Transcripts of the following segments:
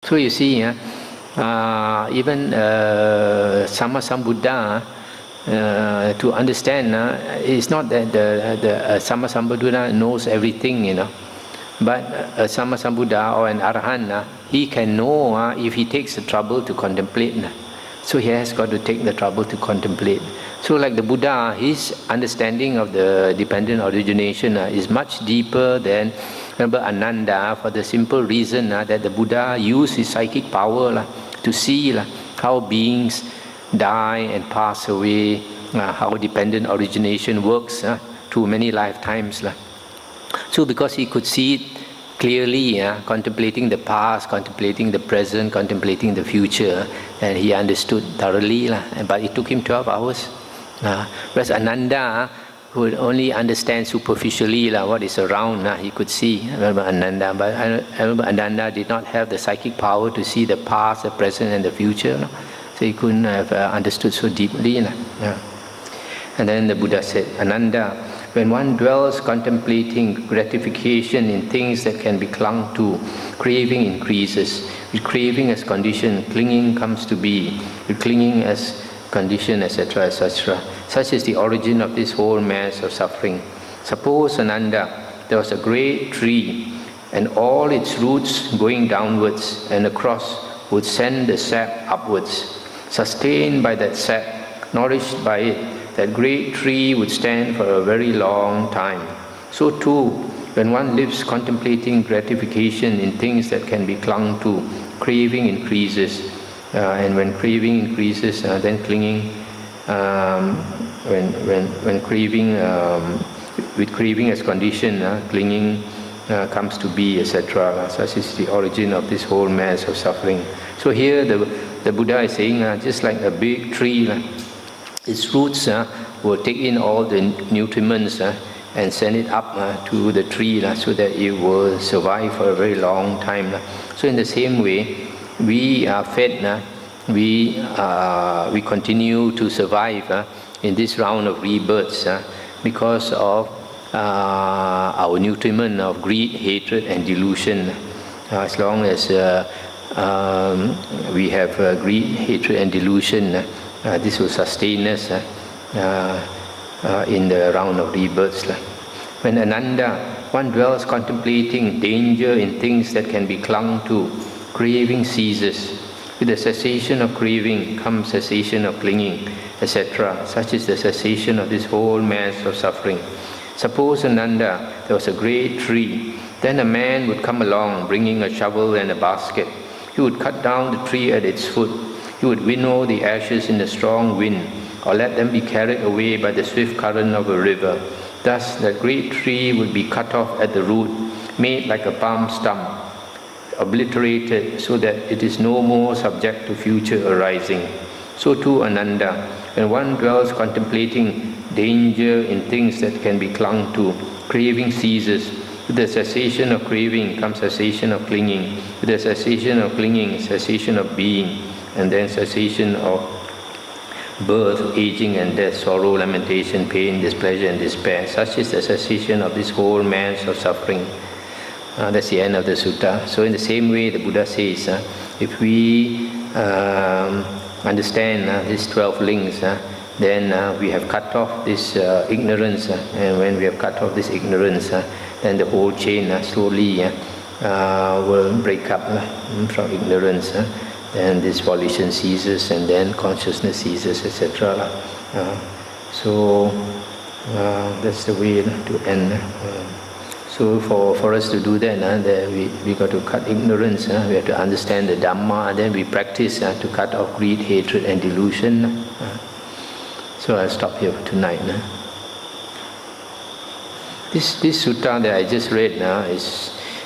So you see, even Sammasambuddha, to understand, it's not that the Sammasambuddha knows everything, but a Sammasambuddha or an Arahant, he can know if he takes the trouble to contemplate. So he has got to take the trouble to contemplate. So like the Buddha, his understanding of the dependent origination is much deeper than, remember, Ananda, for the simple reason that the Buddha used his psychic power to see how beings die and pass away, how dependent origination works through many lifetimes. So because he could see it clearly, contemplating the past, contemplating the present, contemplating the future, and he understood thoroughly. But it took him 12 hours. Whereas Ananda would only understand superficially what is around. He could see, remember Ananda, but I remember Ananda did not have the psychic power to see the past, the present, and the future. So he couldn't have understood so deeply. And then the Buddha said, Ananda, when one dwells contemplating gratification in things that can be clung to, craving increases. With craving as condition, clinging comes to be. With clinging as condition, etc., etc. Such is the origin of this whole mass of suffering. Suppose, Ananda, there was a great tree, and all its roots going downwards and across would send the sap upwards. Sustained by that sap, nourished by it, that great tree would stand for a very long time. So too, when one lives contemplating gratification in things that can be clung to, craving increases. And when craving increases, then clinging, when craving, with craving as condition, clinging comes to be, etc. Such is the origin of this whole mass of suffering. So here the Buddha is saying, just like a big tree, its roots will take in all the nutriments and send it up to the tree so that it will survive for a very long time. So in the same way, we are fed, we continue to survive in this round of rebirths because of our nutriment of greed, hatred, and delusion. As long as we have greed, hatred, and delusion, this will sustain us in the round of rebirths. When Ananda, one dwells contemplating danger in things that can be clung to, craving ceases. With the cessation of craving comes cessation of clinging, etc. Such is the cessation of this whole mass of suffering. Suppose, Ananda, there was a great tree. Then a man would come along bringing a shovel and a basket. He would cut down the tree at its foot. He would winnow the ashes in the strong wind, or let them be carried away by the swift current of a river. Thus, that great tree would be cut off at the root, made like a palm stump, obliterated so that it is no more subject to future arising. So too, Ananda, when one dwells contemplating danger in things that can be clung to, craving ceases. With the cessation of craving comes cessation of clinging. With the cessation of clinging, cessation of being, and then cessation of birth, aging and death, sorrow, lamentation, pain, displeasure and despair. Such is the cessation of this whole mass of suffering. That's the end of the sutta. So in the same way, the Buddha says, if we understand these 12 links, then we have cut off this ignorance. And when we have cut off this ignorance, then the whole chain slowly will break up from ignorance. Then this volition ceases, and then consciousness ceases, etc. So that's the way to end. So for us to do that, we got to cut ignorance. We have to understand the Dhamma, and then we practice to cut off greed, hatred, and delusion. So I'll stop here for tonight. This sutta that I just read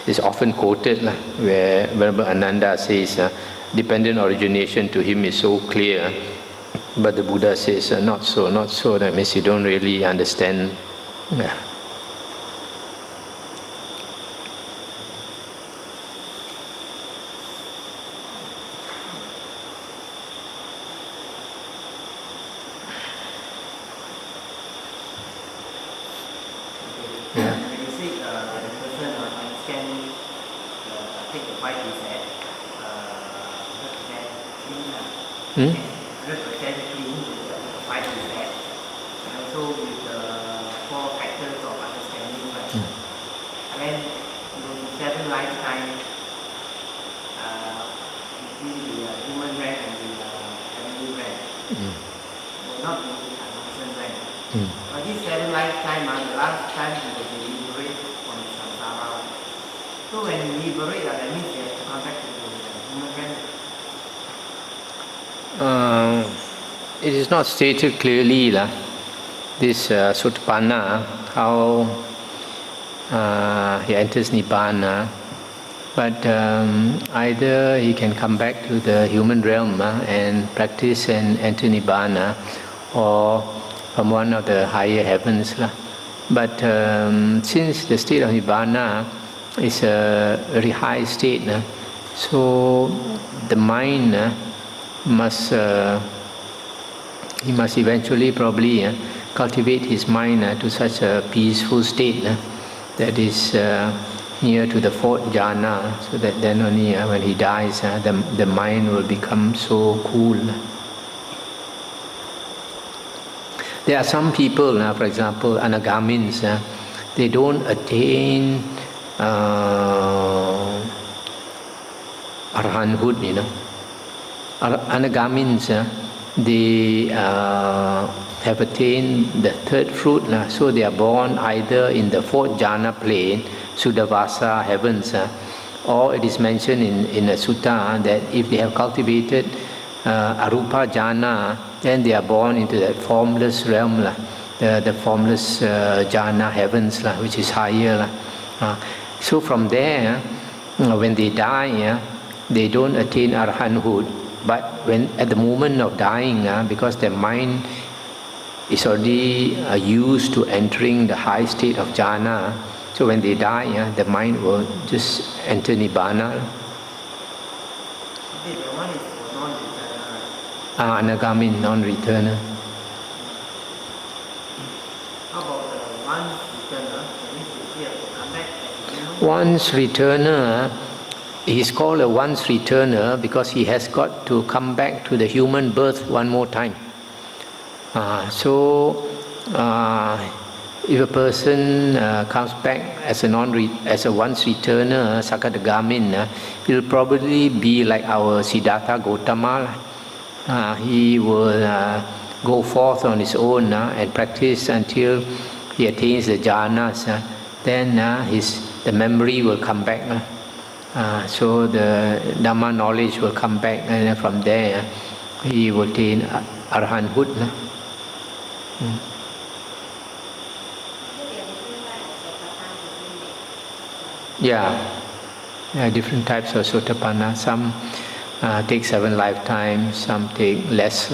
is often quoted, where Venerable Ananda says, dependent origination to him is so clear, but the Buddha says, not so. That means you don't really understand. Take the 5 precepts, 100% clean with the 5 precepts, and also with the 4 factors of understanding, right? And then in 7 lifetimes, between the human rank and the heavenly rank, will not be the unmentioned rank. But this 7 lifetime, the last time he will be liberated from samsara. So when he liberates, that means he has to come back to the human rank. It is not stated clearly, this Sotapanna, how he enters Nibbana, but either he can come back to the human realm and practice and enter Nibbana, or from one of the higher heavens. But since the state of Nibbana is a very high state, so the mind he must eventually probably cultivate his mind to such a peaceful state that is near to the 4th jhana, so that then only when he dies, the mind will become so cool. There are some people, for example, anagamins, they don't attain arahanthood, Anagamins, they have attained the 3rd fruit, so they are born either in the 4th jhana plane, Suddhavasa heavens, or it is mentioned in a sutta that if they have cultivated arupa jhana, then they are born into that formless realm, the formless jhana heavens, which is higher. So from there, when they die, they don't attain arahanthood. But when at the moment of dying, because their mind is already used to entering the high state of jhana, so when they die, the mind will just enter Nibbana. The one is for non-returner. Anagamin, non-returner. How about the once returner? That means if he has to come back as a human? Once returner, he is called a once returner because he has got to come back to the human birth one more time. So if a person comes back as a once returner, Sakadagamin, he will probably be like our Siddhartha Gotama. He will go forth on his own and practice until he attains the jhanas. Then the memory will come back. So the Dhamma knowledge will come back, and from there he will attain arahanthood. Yeah, different types of Sotapanna. Some take 7 lifetimes, some take less.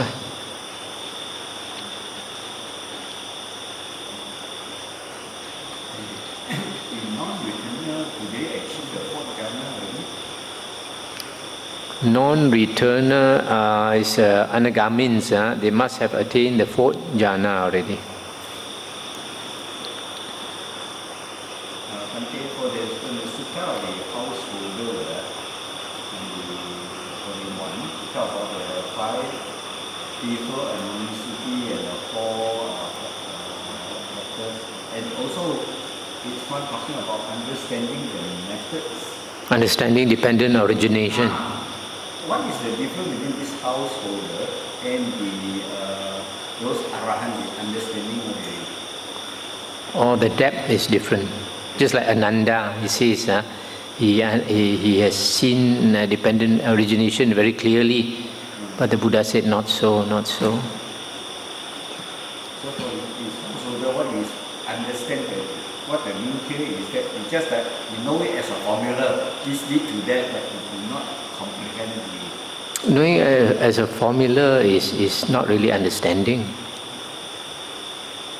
Non-returner is anagamins. They must have attained the 4th jhana already. For the sutta of the householder, talk about the 5 people and Misuti and the 4 factors, and also it's one talking about understanding the methods. Understanding dependent origination. What is the difference between this householder and those arahant understanding of the? The depth is different. Just like Ananda, he says he has seen dependent origination very clearly, but the Buddha said not so, not so. So for this householder, what is understand what the mean here is that it's just that you know it as a formula, this lead to that, but you do not comprehend it. Knowing as a formula is not really understanding.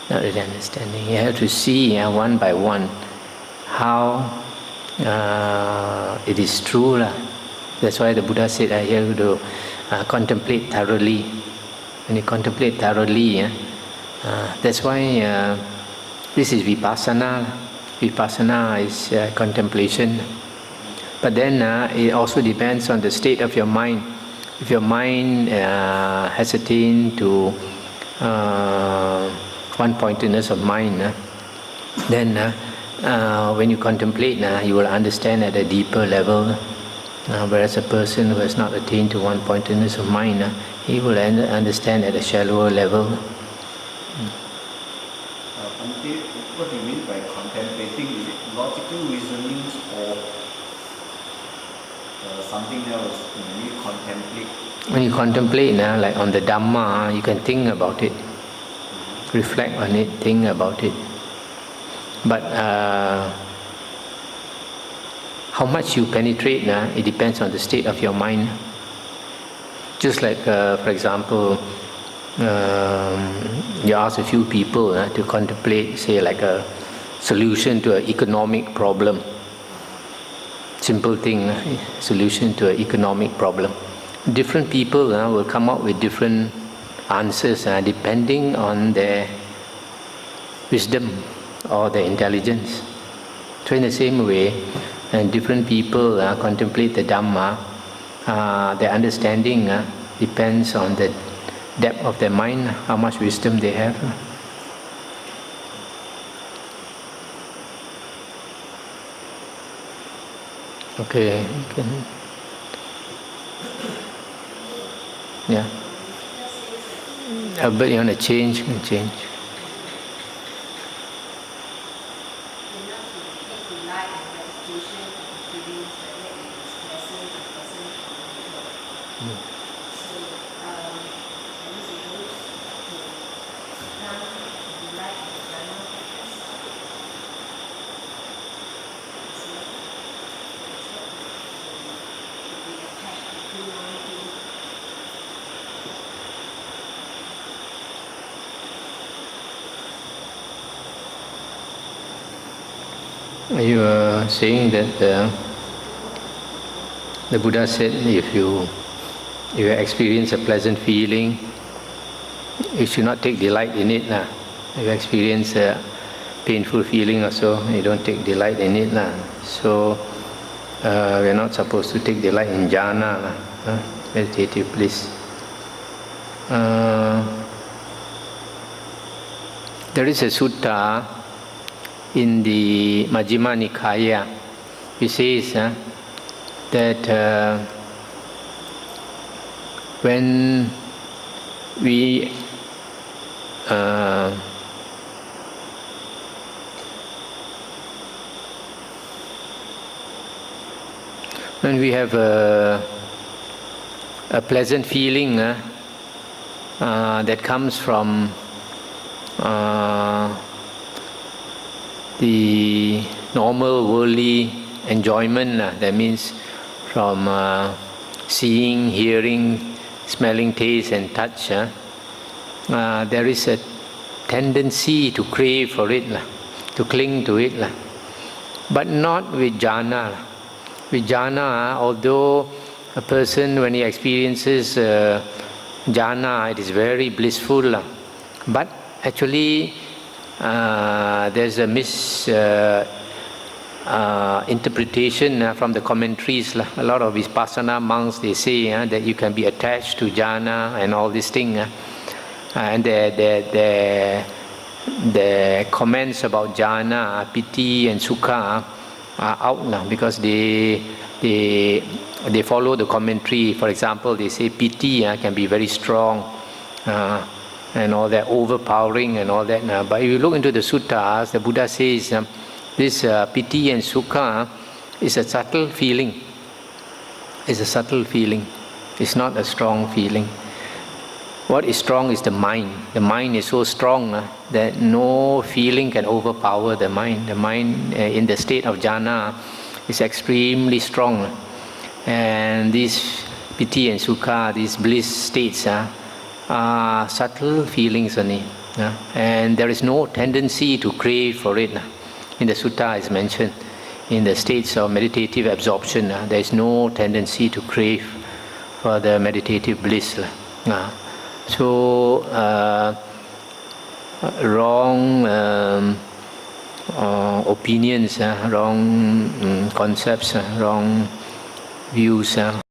Not really understanding. You have to see one by one how it is true. That's why the Buddha said you have to contemplate thoroughly. When you contemplate thoroughly, that's why this is vipassana. Vipassana is contemplation. But then it also depends on the state of your mind. If your mind has attained to one-pointedness of mind, then when you contemplate, you will understand at a deeper level. Whereas a person who has not attained to one-pointedness of mind, he will understand at a shallower level. What do you mean by contemplating? Is it logical reasonings or something else when you contemplate? When you contemplate, like on the Dhamma, you can think about it, reflect on it, think about it. But how much you penetrate, it depends on the state of your mind. Just like, for example, you ask a few people to contemplate, say, like a solution to an economic problem. Simple thing, solution to an economic problem. Different people will come up with different answers depending on their wisdom or their intelligence. So in the same way, different people contemplate the Dhamma. Their understanding depends on the depth of their mind, how much wisdom they have. Okay, you can. Yeah. But you want to change, can change. You were saying that the Buddha said if you experience a pleasant feeling, you should not take delight in it. If you experience a painful feeling or so, you don't take delight in it. So we're not supposed to take delight in jhana, meditative bliss. There is a sutta in the Majjhima Nikaya, which says that when we have a pleasant feeling that comes from the normal worldly enjoyment, that means from seeing, hearing, smelling, taste and touch, there is a tendency to crave for it, to cling to it, but not with jhana. With jhana, although a person when he experiences jhana, it is very blissful, but actually there's a misinterpretation from the commentaries. A lot of Vipassana monks, they say that you can be attached to jhana and all these things. And their comments about jhana, piti and sukha are out now because they follow the commentary. For example, they say piti can be very strong and all that, overpowering and all that. But if you look into the suttas, the Buddha says this piti and sukha is a subtle feeling. It's a subtle feeling. It's not a strong feeling. What is strong is the mind. The mind is so strong that no feeling can overpower the mind. The mind in the state of jhana is extremely strong. And these piti and sukha, these bliss states, are subtle feelings only. And there is no tendency to crave for it. In the sutta is mentioned, in the states of meditative absorption, there is no tendency to crave for the meditative bliss. So wrong opinions, wrong concepts, wrong views